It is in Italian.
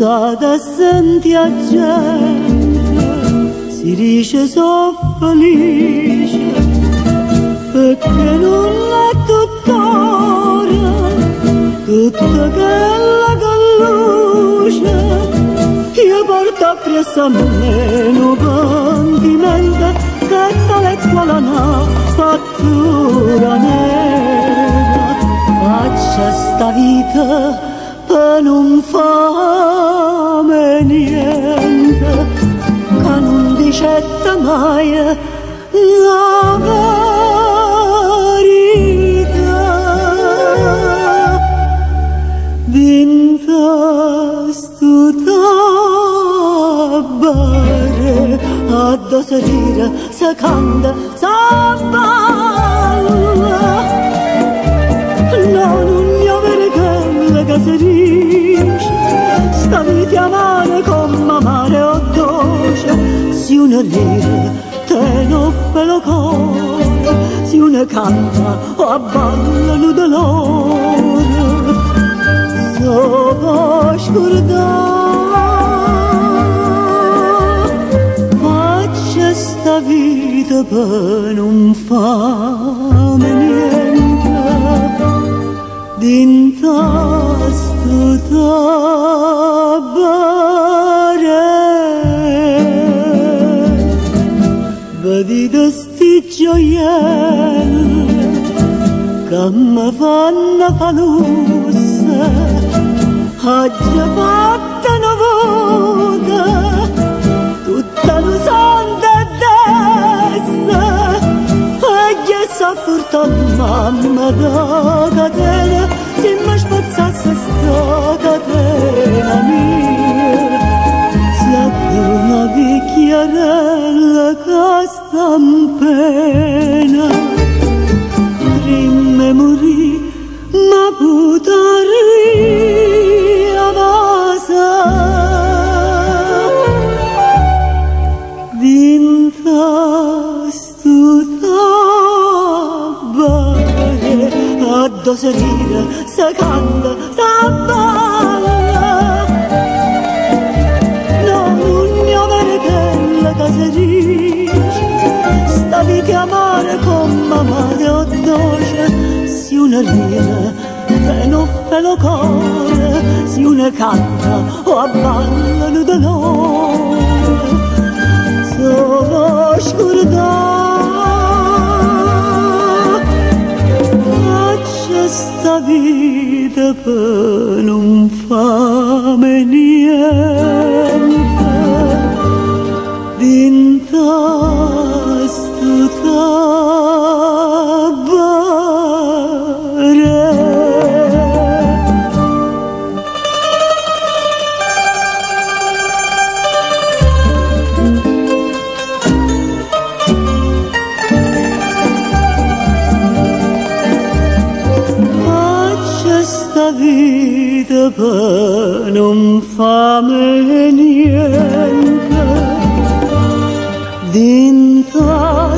stata a sentire gente, si dice so felice, perché non è tuttora tutta quella calluce. Io porto appresso a me un pentimento che tale quale una fattura nera. Faccia sta vita per non fare niente, che non dicette mai la verità. Vinta stutare a doserire se canta, se balla. No, non mi avere quella che si dice, sta vita amare come amare o dolce. Si una ride, te non fe lo cuore, si una canta o abballano dolore. So può scordare, faccia sta vita per non fare niente. D'intasto tabare, vedete sti gioielli che mi fanno palusse, oggi fatta una volta tutta la santa destra. Sa furtato mamma da catena, se mi spazzasse sta catena mia, siate una vecchiarella che sta in pena. Prima morì, ma putaria vasa, vinta a doserire se canta, se balla. No, non mi avere quella che si dice, sta vita amare come amare o dolce. Si una ride, te non fe lo cuore, si una canta o abballano dolore. Solo scordare, sta vita per non fare niente. D'intasto tabare. Vita per non fare niente, d'inta